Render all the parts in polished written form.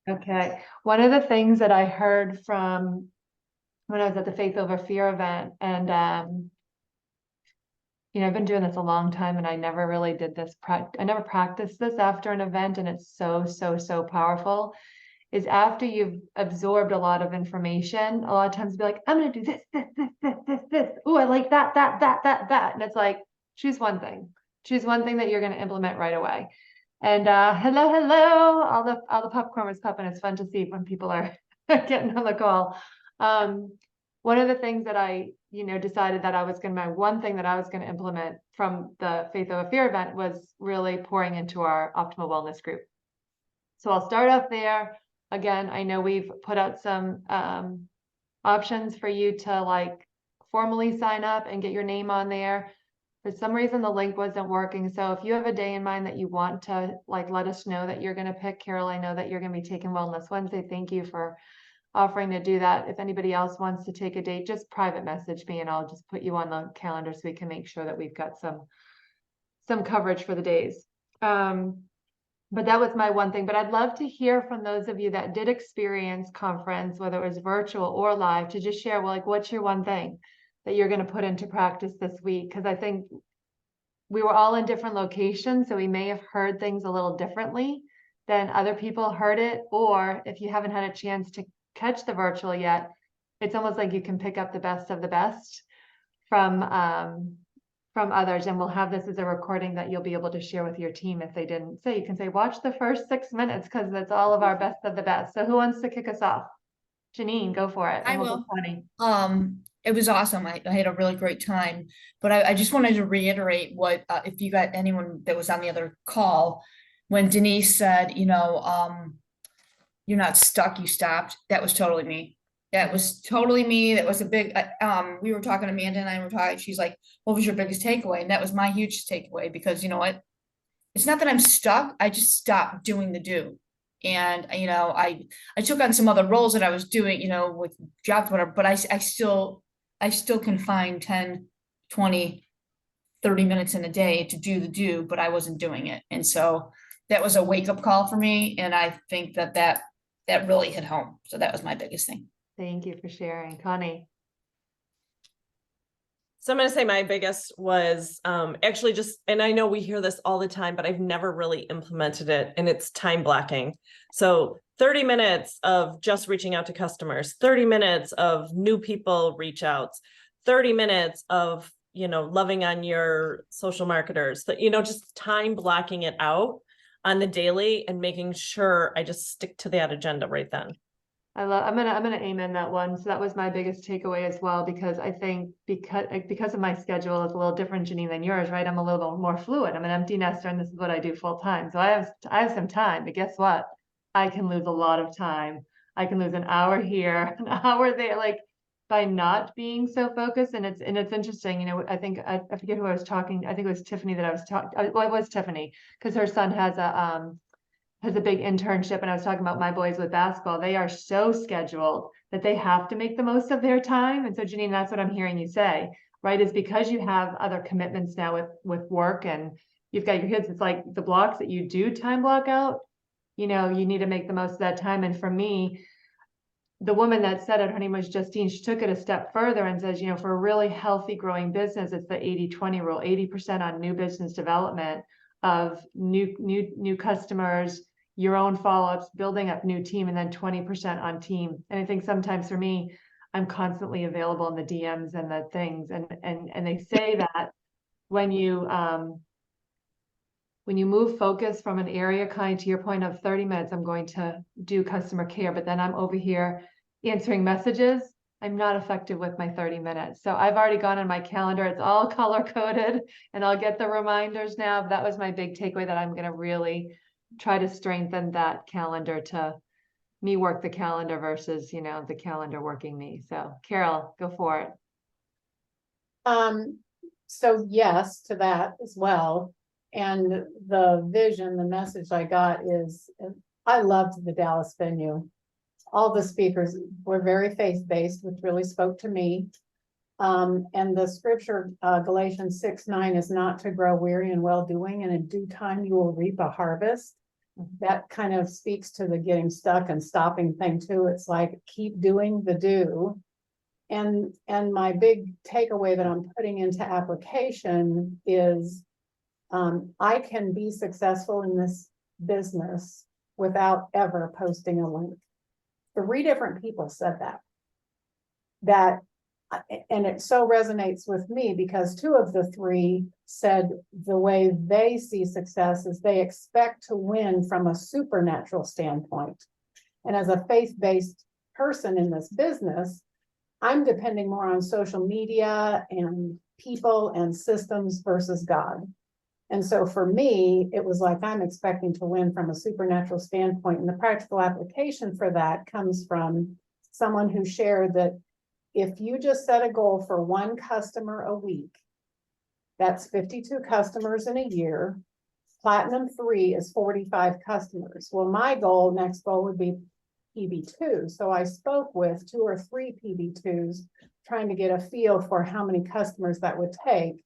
Okay. One of the things that I heard from when I was at the Faith Over Fear event, and I've been doing this a long time and I never really did this. I never practiced this after an event, and it's so, so, so powerful. Is after you've absorbed a lot of information, a lot of times be like, I'm going to do this, this, this, this, this, this. Oh, I like that, that, that, that, that. And it's like, choose one thing. Choose one thing that you're going to implement right away. And hello, hello, all the popcorn was popping. It's fun to see when people are getting on the call. One of the things that I, decided that my one thing that I was going to implement from the Faith Over Fear event was really pouring into our optimal wellness group. So I'll start off there. Again, I know we've put out some options for you to like formally sign up and get your name on there. For some reason, the link wasn't working. So if you have a day in mind that you want to like let us know that you're going to pick, Carol, I know that you're going to be taking Wellness Wednesday. Thank you for offering to do that. If anybody else wants to take a date, just private message me and I'll just put you on the calendar so we can make sure that we've got some coverage for the days. But that was my one thing. But I'd love to hear from those of you that did experience conference, whether it was virtual or live, to just share, well, like, what's your one thing that you're going to put into practice this week? Because I think we were all in different locations, so we may have heard things a little differently than other people heard it. Or if you haven't had a chance to catch the virtual yet, it's almost like you can pick up the best of the best from others, and we'll have this as a recording that you'll be able to share with your team. If they didn't say, you can say, watch the first 6 minutes because that's all of our best of the best. So who wants to kick us off? Janine, go for it. I And we'll go will. 20. It was awesome. I had a really great time, but I just wanted to reiterate what, if you got anyone that was on the other call, when Denise said, you're not stuck, you stopped. That was totally me. That was totally me. That was a big, we were talking, Amanda and I were talking, she's like, what was your biggest takeaway? And that was my huge takeaway, because you know what? It's not that I'm stuck. I just stopped doing the do. And I took on some other roles that I was doing, with jobs, whatever, but I still can find 10, 20, 30 minutes in a day to do the do, but I wasn't doing it. And so that was a wake up call for me. And I think that really hit home. So that was my biggest thing. Thank you for sharing. Connie. So I'm going to say my biggest was actually just, and I know we hear this all the time, but I've never really implemented it, and it's time blocking. So 30 minutes of just reaching out to customers, 30 minutes of new people reach outs, 30 minutes of, loving on your social marketers, that, just time blocking it out on the daily and making sure I just stick to that agenda right then. I'm gonna amen that one. So that was my biggest takeaway as well, because I think because of my schedule is a little different, Janine, than yours, right? I'm a little bit more fluid. I'm an empty nester, and this is what I do full time. So I have some time, but guess what? I can lose a lot of time. I can lose an hour here, an hour there, like by not being so focused. And it's interesting, I think I forget who I was talking. I think it was Tiffany that I was talking. Well, it was Tiffany, because her son has a big internship, and I was talking about my boys with basketball. They are so scheduled that they have to make the most of their time. And so, Janine, that's what I'm hearing you say, right? Is because you have other commitments now with work, and you've got your kids. It's like the blocks that you do time block out, you need to make the most of that time. And for me, the woman that said it, her name was Justine, she took it a step further and says, for a really healthy growing business, it's the 80-20 rule, 80% on new business development of new customers, your own follow-ups, building up new team, and then 20% on team. And I think sometimes for me, I'm constantly available in the DMs and the things. And they say that when you move focus from an area, kind to your point of 30 minutes, I'm going to do customer care, but then I'm over here answering messages, I'm not effective with my 30 minutes. So I've already gone on my calendar. It's all color coded, and I'll get the reminders now. That was my big takeaway, that I'm going to really try to strengthen that calendar to me work the calendar versus, the calendar working me. So Carol, go for it. So yes to that as well. And the vision, the message I got is, I loved the Dallas venue. All the speakers were very faith-based, which really spoke to me. And the scripture, Galatians 6:9, is not to grow weary in well-doing, and in due time you will reap a harvest. that kind of speaks to the getting stuck and stopping thing too. It's like, keep doing the do. And my big takeaway that I'm putting into application is, I can be successful in this business without ever posting a link. 3 different people said that, and it so resonates with me because 2 of the 3 said the way they see success is they expect to win from a supernatural standpoint. And as a faith-based person in this business, I'm depending more on social media and people and systems versus God. And so for me, it was like, I'm expecting to win from a supernatural standpoint. And the practical application for that comes from someone who shared that if you just set a goal for 1 customer a week, that's 52 customers in a year. Platinum 3 is 45 customers. Well, my next goal would be PB2. So I spoke with 2 or 3 PB2s trying to get a feel for how many customers that would take.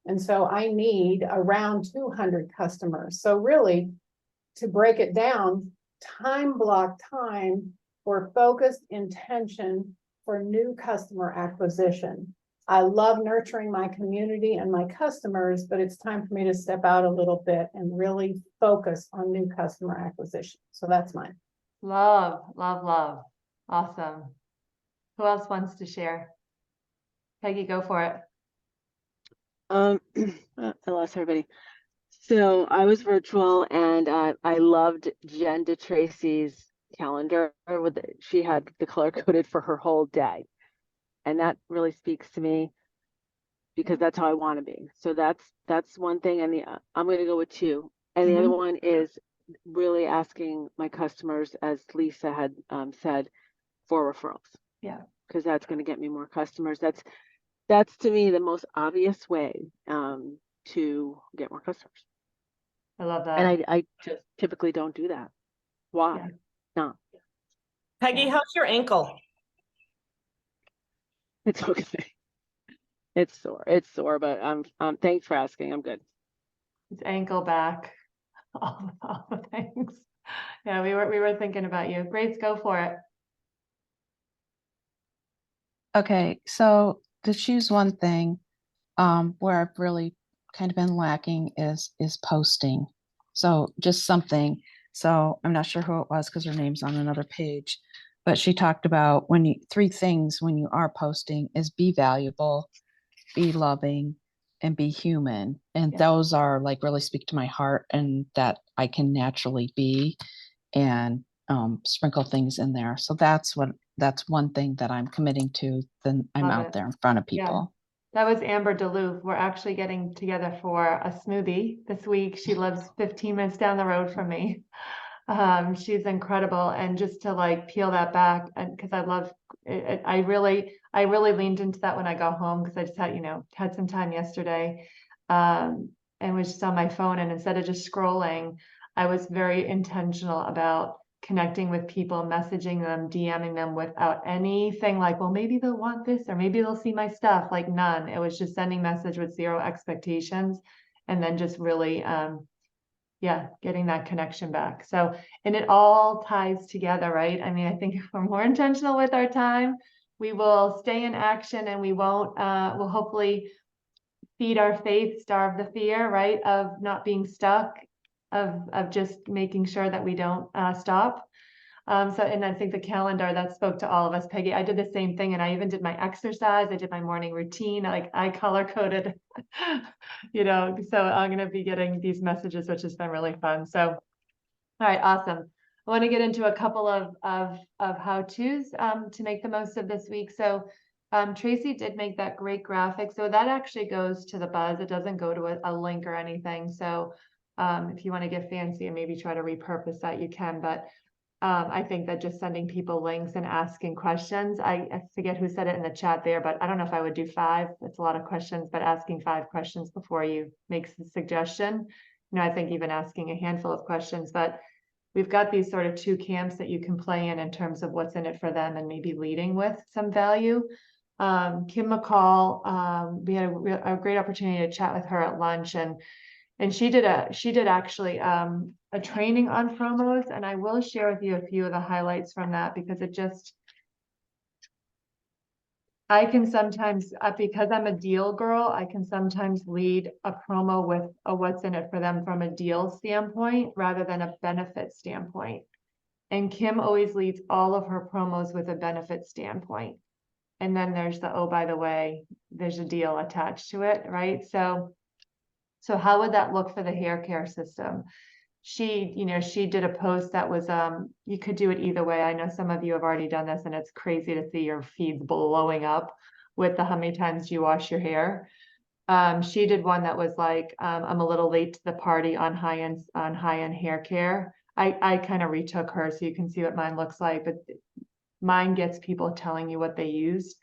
And so I need around 200 customers. So really, to break it down, time block time for focused intention for new customer acquisition. I love nurturing my community and my customers, but it's time for me to step out a little bit and really focus on new customer acquisition. So that's mine. Love, love, love. Awesome. Who else wants to share? Peggy, go for it. I lost everybody. So I was virtual and I loved Jen DeTracy's calendar she had the color coded for her whole day. And that really speaks to me because that's how I want to be. So that's one thing. And I'm going to go with 2. And the other one is really asking my customers, as Lisa had said, for referrals. Yeah. Because that's going to get me more customers. That's to me the most obvious way to get more customers. I love that. And I just typically don't do that. Why? Yeah. No. Peggy, Yeah. how's your ankle? It's okay. It's sore, but thanks for asking. I'm good. It's ankle back. All the things. Yeah, we were thinking about you. Grace, go for it. Okay, so to choose one thing, where I've really kind of been lacking is posting. So just something. So I'm not sure who it was because her name's on another page, but she talked about 3 things when you are posting is be valuable, be loving, and be human. And Yeah. those are like really speak to my heart and that I can naturally be and sprinkle things in there. So that's one thing that I'm committing to. Then I'm Love out it. there in front of Yeah. people. That was Amber DeLuve. We're actually getting together for a smoothie this week. She lives 15 minutes down the road from me. She's incredible. And just to like peel that back, and because I love it, I really leaned into that when I got home because I just had some time yesterday, and was just on my phone. And instead of just scrolling, I was very intentional about connecting with people, messaging them, DMing them without anything like, well, maybe they'll want this or maybe they'll see my stuff. Like none. It was just sending message with 0 expectations, and then just really getting that connection back. So, and it all ties together, right? I mean, I think if we're more intentional with our time, we will stay in action and we won't, we'll hopefully feed our faith, starve the fear, right? Of not being stuck, of just making sure that we don't stop. And I think the calendar that spoke to all of us, Peggy, I did the same thing. And I even did my exercise. I did my morning routine. Like I color coded, so I'm going to be getting these messages, which has been really fun. So, all right, awesome. I want to get into a couple of how-tos to make the most of this week. So Tracy did make that great graphic. So that actually goes to the buzz. It doesn't go to a link or anything. So if you want to get fancy and maybe try to repurpose that, you can. But I think that just sending people links and asking questions, I forget who said it in the chat there, but I don't know if I would do 5. It's a lot of questions, but asking 5 questions before you make the suggestion. I think even asking a handful of questions, but we've got these sort of 2 camps that you can play in terms of what's in it for them and maybe leading with some value. Kim McCall, we had a great opportunity to chat with her at lunch, and And she did actually a training on promos, and I will share with you a few of the highlights from that because it just, I can sometimes, because I'm a deal girl, I can sometimes lead a promo with a what's in it for them from a deal standpoint rather than a benefit standpoint. And Kim always leads all of her promos with a benefit standpoint. And then there's the, oh, by the way, there's a deal attached to it, right? So how would that look for the hair care system? She did a post that was, you could do it either way. I know some of you have already done this and it's crazy to see your feeds blowing up with the how many times do you wash your hair. She did one that was like, I'm a little late to the party on high-end hair care. I kind of retook her so you can see what mine looks like, but mine gets people telling you what they used.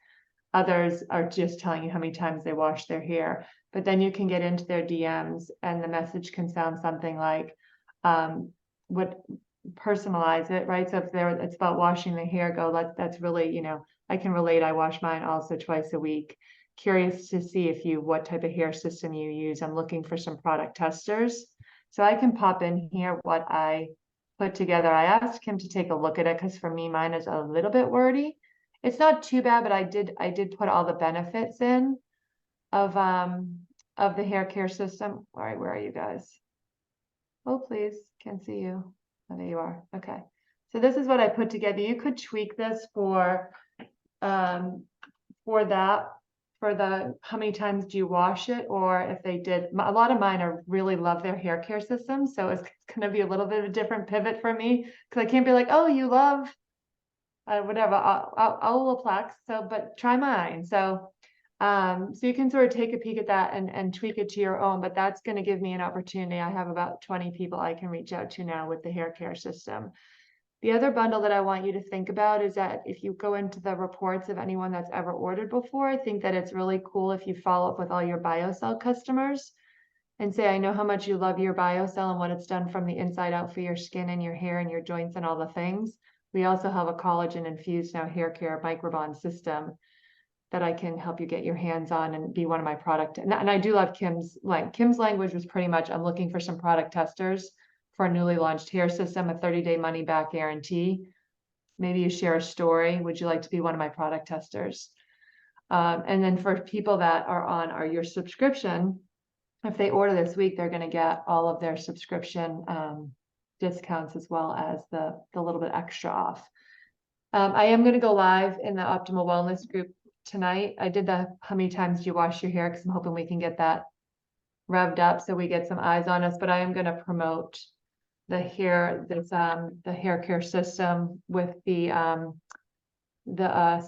Others are just telling you how many times they wash their hair. But then you can get into their DMs and the message can sound something like, what personalize it, right? So if it's about washing the hair, that's really, I can relate. I wash mine also twice a week. Curious to see what type of hair system you use. I'm looking for some product testers. So I can pop in here what I put together. I asked him to take a look at it because for me, mine is a little bit wordy. It's not too bad, but I did put all the benefits in of the hair care system. All right, where are you guys? Oh, please, can't see you. Oh, there you are. Okay. So this is what I put together. You could tweak this for the how many times do you wash it, or if they did, a lot of mine are really love their hair care system. So it's going to be a little bit of a different pivot for me because I can't be like, oh, you love whatever, I'll Olaplex. So, but try mine. So you can sort of take a peek at that and tweak it to your own, but that's going to give me an opportunity. I have about 20 people I can reach out to now with the hair care system. The other bundle that I want you to think about is that if you go into the reports of anyone that's ever ordered before, I think that it's really cool if you follow up with all your BioCell customers and say, I know how much you love your BioCell and what it's done from the inside out for your skin and your hair and your joints and all the things. We also have a collagen infused now hair care microbond system that I can help you get your hands on and be one of my product. And I do love Kim's language was pretty much, I'm looking for some product testers for a newly launched hair system, a 30-day money back guarantee. Maybe you share a story. Would you like to be one of my product testers? And then for people that are on your subscription, if they order this week, they're going to get all of their subscription discounts as well as the little bit extra off. I am going to go live in the Optimal Wellness group tonight. I did the how many times do you wash your hair because I'm hoping we can get that revved up so we get some eyes on us, but I am going to promote the hair care system with the hair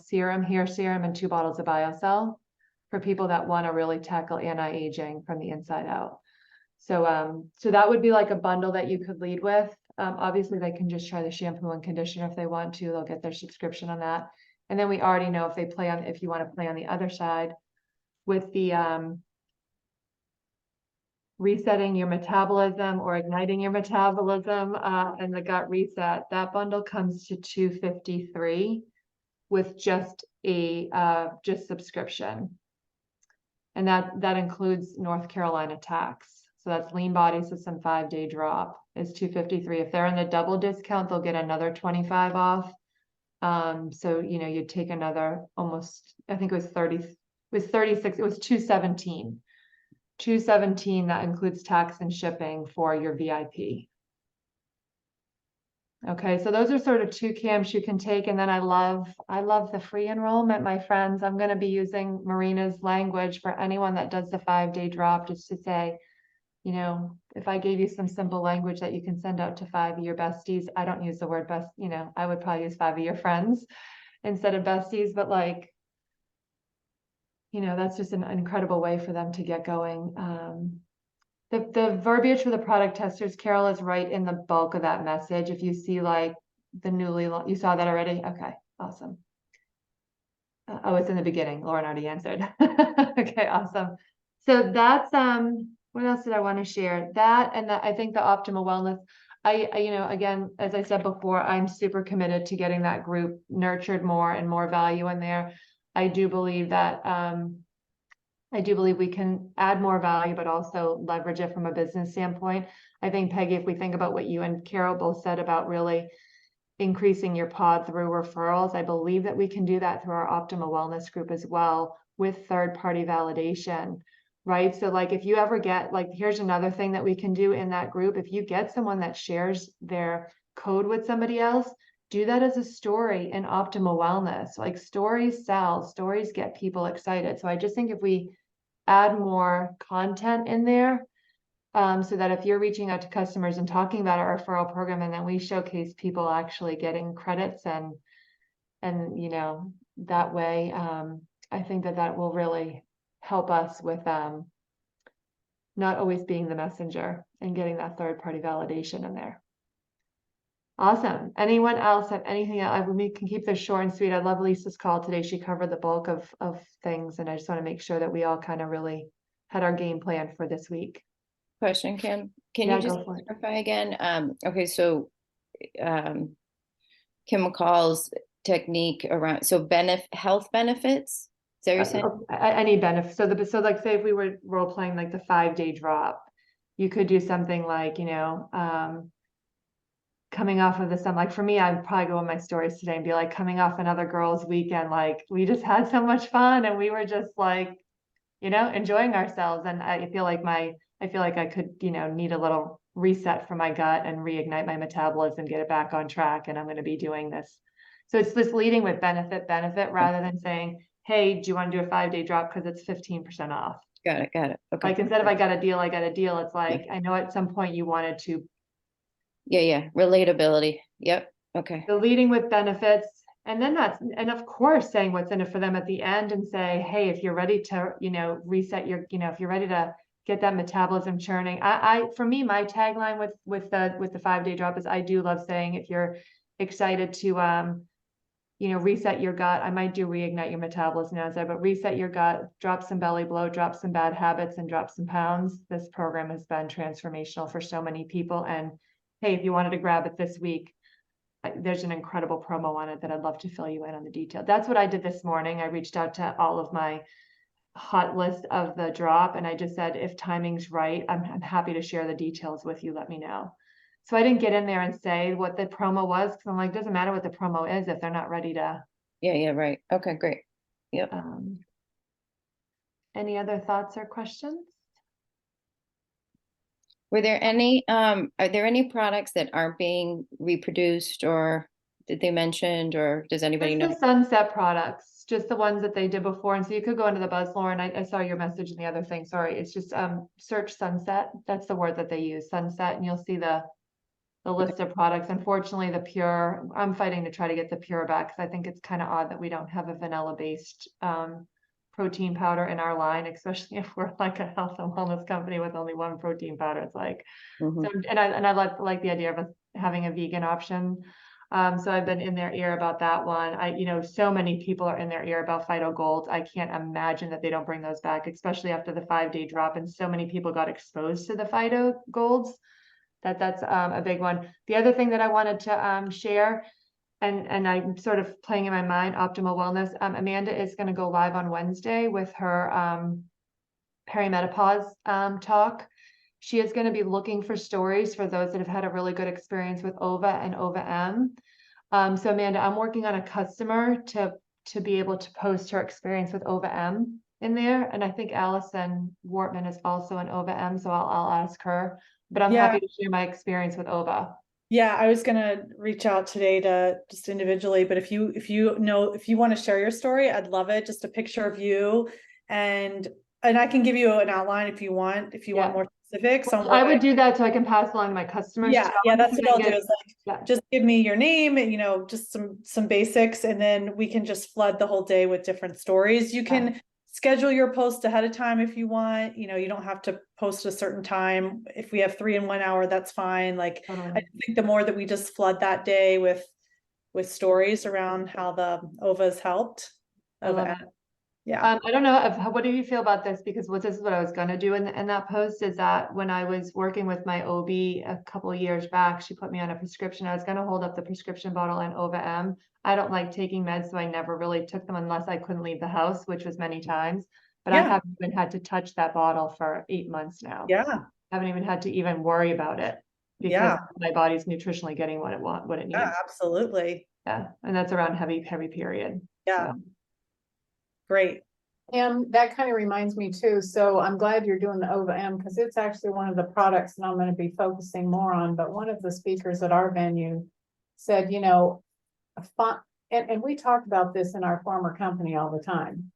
serum and 2 bottles of BioCell for people that want to really tackle anti-aging from the inside out. So that would be like a bundle that you could lead with. Obviously they can just try the shampoo and conditioner if they want to. They'll get their subscription on that. And then we already know if you want to play on the other side with the resetting your metabolism or igniting your metabolism and the gut reset, that bundle comes to $253 with just a subscription. And that includes North Carolina tax. So that's Lean Body System 5-day drop is $253. If they're in the double discount, they'll get another 25 off. So you'd take another almost, I think it was 30, it was 36, it was 217. 217, that includes tax and shipping for your VIP. Okay, so those are sort of 2 camps you can take. And then I love the free enrollment, my friends. I'm going to be using Marina's language for anyone that does the 5-day drop, just to say, if I gave you some simple language that you can send out to 5 of your besties, I don't use the word best, I would probably use 5 of your friends instead of besties, but that's just an incredible way for them to get going. The verbiage for the product testers, Carol, is right in the bulk of that message. If you see you saw that already? Okay, awesome. Oh, it's in the beginning. Lauren already answered. Okay, awesome. So that's, what else did I want to share? That, and I think the Optimal Wellness, again, as I said before, I'm super committed to getting that group nurtured more and more value in there. I do believe that, I do believe we can add more value, but also leverage it from a business standpoint. I think, Peggy, if we think about what you and Carol both said about really increasing your pod through referrals, I believe that we can do that through our Optimal Wellness group as well with third-party validation, right? So like if you ever get, like, here's another thing that we can do in that group. If you get someone that shares their code with somebody else, do that as a story in Optimal Wellness. Like stories sell, stories get people excited. So I just think if we add more content in there, so that if you're reaching out to customers and talking about our referral program, and then we showcase people actually getting credits and you know, that way, I think that that will really help us with not always being the messenger and getting that third party validation in there. Awesome. Anyone else have anything else? We can keep this short and sweet. I love Lisa's call today. She covered the bulk of things, and I just want to make sure that we all kind of really had our game plan for this week. Question, Kim. Can Yeah, you just go for it. clarify again? Okay, so Kim McCall's technique around health benefits. Is that what you're saying? Any benefit. So like say if we were role playing like the 5-day drop, you could do something like, you know, coming off of the sun. Like for me, I'd probably go in my stories today and be like, coming off another girls' weekend, like we just had so much fun and we were just like, you know, enjoying ourselves. And I feel like I could, you know, need a little reset for my gut and reignite my metabolism, get it back on track. And I'm going to be doing this. So it's this leading with benefit rather than saying, hey, do you want to do a 5-day drop? Because it's 15% off. Got it. Okay. Like instead of I got a deal. It's like, I know at some point you wanted to. Yeah. Relatability. Yep. Okay. The leading with benefits. And then and of course, saying what's in it for them at the end and say, hey, if you're ready to, you know, reset your, you know, if you're ready to get that metabolism churning. For me, my tagline with the 5-day drop is I do love saying, if you're excited to, you know, reset your gut, I might do reignite your metabolism now, but reset your gut, drop some belly blow, drop some bad habits and drop some pounds. This program has been transformational for so many people. And hey, if you wanted to grab it this week, there's an incredible promo on it that I'd love to fill you in on the detail. That's what I did this morning. I reached out to all of my hot list of the drop and I just said, if timing's right, I'm happy to share the details with you. Let me know. So I didn't get in there and say what the promo was because I'm like, doesn't matter what the promo is if they're not ready to. Yeah, right. Okay, great. Yep. Any other thoughts or questions? Are there any products that aren't being reproduced, or did they mention, or does anybody know? The sunset products, just the ones that they did before. And so you could go into the buzz, Lauren. I saw your message in the other thing. Sorry. It's just search sunset. That's the word that they use, sunset, and you'll see the list of products. Unfortunately, the pure, I'm fighting to try to get the pure back because I think it's kind of odd that we don't have a vanilla based protein powder in our line, especially if we're like a health and wellness company with only one protein powder. It's like, so, and I like the idea of having a vegan option. So I've been in their ear about that one. You know, so many people are in their ear about Phyto Gold. I can't imagine that they don't bring those back, especially after the 5-day drop. And so many people got exposed to the Phyto Golds that's a big one. The other thing that I wanted to share, and I'm sort of playing in my mind, Optimal Wellness. Amanda is going to go live on Wednesday with her perimenopause talk. She is going to be looking for stories for those that have had a really good experience with OVA and OVA-M. So Amanda, I'm working on a customer to be able to post her experience with OVA-M in there. And I think Allison Wortman is also an OVA-M, so I'll ask her. But I'm happy to share my experience with OVA. Yeah, I was gonna reach out today to just individually, but if you want to share your story, I'd love it. Just a picture of you, and I can give you an outline if you want more specifics. Well, I would do that so I can pass along to my customers. Yeah, that's what I'll do. Is like, just give me your name and, you know, just some basics, and then we can just flood the whole day with different stories. You can schedule your post ahead of time if you want. You know, you don't have to post a certain time. If we have 3 in 1 hour, that's fine. Like, I think the more that we just flood that day with stories around how the OVA's helped. Yeah. I don't know what do you feel about this? Because this is what I was going to do in that post, is that when I was working with my OB a couple of years back, she put me on a prescription. I was going to hold up the prescription bottle and OVA-M. I don't like taking meds, so I never really took them unless I couldn't leave the house, which was many times. but I Yeah. haven't even had to touch that bottle for 8 months now. Yeah, Haven't even had to even worry about it because yeah, my body's nutritionally getting what it yeah, needs. absolutely. Yeah, and that's around heavy period. Yeah. So, Great. And that kind of reminds me too, so I'm glad you're doing the OVA M because it's actually one of the products that I'm going to be focusing more on. But one of the speakers at our venue said, you know, and we talked about this in our former company all the time.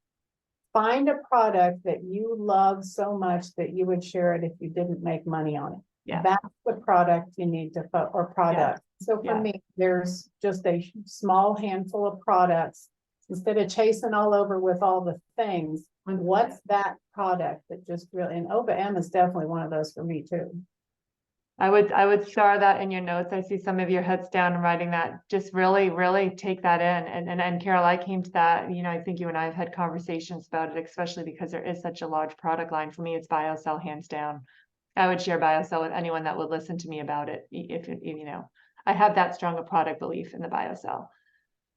Find a product that you love so much that you would share it if you didn't make money on it. yeah, That's the product you need to, or product. So for Yeah. me, there's just a small handful of products. Instead of chasing all over with all the things, what's that product that just really, and OVA M is definitely one of those for me too. I would star that in your notes. I see some of your heads down and writing that. Just really, really take that in. And Carol, I came to that, you know, I think you and I have had conversations about it, especially because there is such a large product line. For me, it's BioCell hands down. I would share BioCell with anyone that would listen to me about it. If you know, I have that strong a product belief in the BioCell.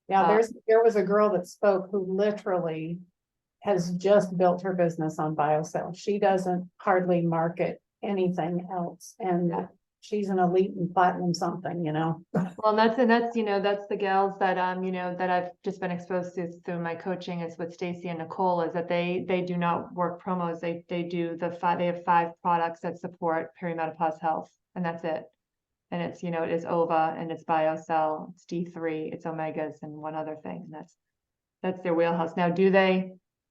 Yeah, there was a girl that spoke who literally has just built her business on BioCell. She doesn't hardly market anything else, and Yeah. she's an elite and platinum something, you know. Well, that's you know, that's the gals that you know, that I've just been exposed to through my coaching is with Stacy and Nicole, is that they do not work promos. They do they have 5 products that support perimenopause health, and that's it. And it's, you know, it is OVA and it's BioCell, it's D3, it's omegas and one other thing. And that's their wheelhouse. Now,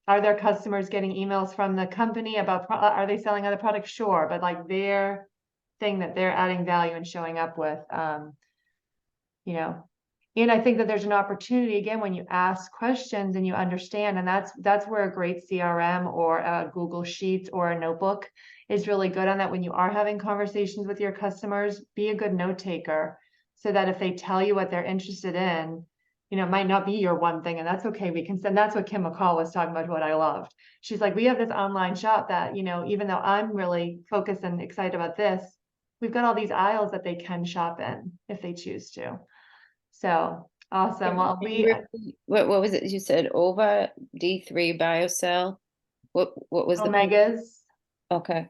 are their customers getting emails from the company about, are they selling other products? Sure. But like their thing that they're adding value and showing up with, you know, and I think that there's an opportunity again, when you ask questions and you understand, and that's where a great CRM or a Google Sheets or a notebook is really good on that. When you are having conversations with your customers, be a good note taker so that if they tell you what they're interested in, you know, it might not be your one thing, and that's okay. We can send, that's what Kim McCall was talking about, what I loved. She's like, we have this online shop that, you know, even though I'm really focused and excited about this, we've got all these aisles that they can shop in if they choose to. So awesome. Well, What was it you said? OVA, D3, BioCell? What was the, omegas. okay,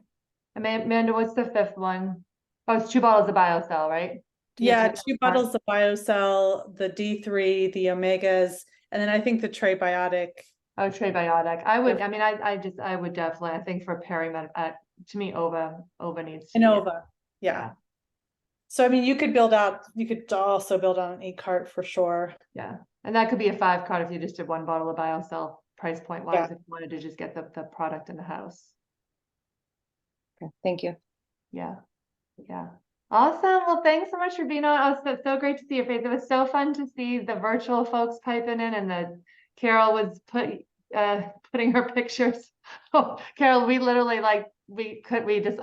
Amanda, what's the 5th one? Oh, it's 2 bottles of BioCell, right? Yeah, 2 bottles of BioCell, the D3, the omegas, and then I think the Trebiotic. Oh, Trebiotic. I would definitely, I think for to me, OVA needs to And be it. OVA, yeah. So I mean, you could also build on an e-cart for sure. Yeah, and that could be a 5 cart if you just did 1 bottle of BioCell, price point wise, if you wanted to just get the product in the house. okay, thank you. Yeah. Awesome. Well, thanks so much for being on. It was so great to see your face. It was so fun to see the virtual folks piping in, and the Carol was putting her pictures. Oh, Carol, we literally we just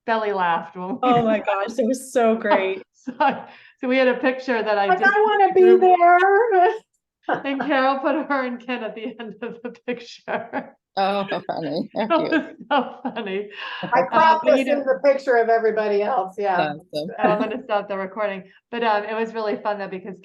belly laughed when Oh my gosh, it was so great. so we had a picture that I want to be there. and Carol put her and Ken at the end of the picture. Oh, funny. That was so funny. I cropped but this in the picture of everybody else. Yeah. Awesome. I'm going to stop the recording, but it was really fun though, because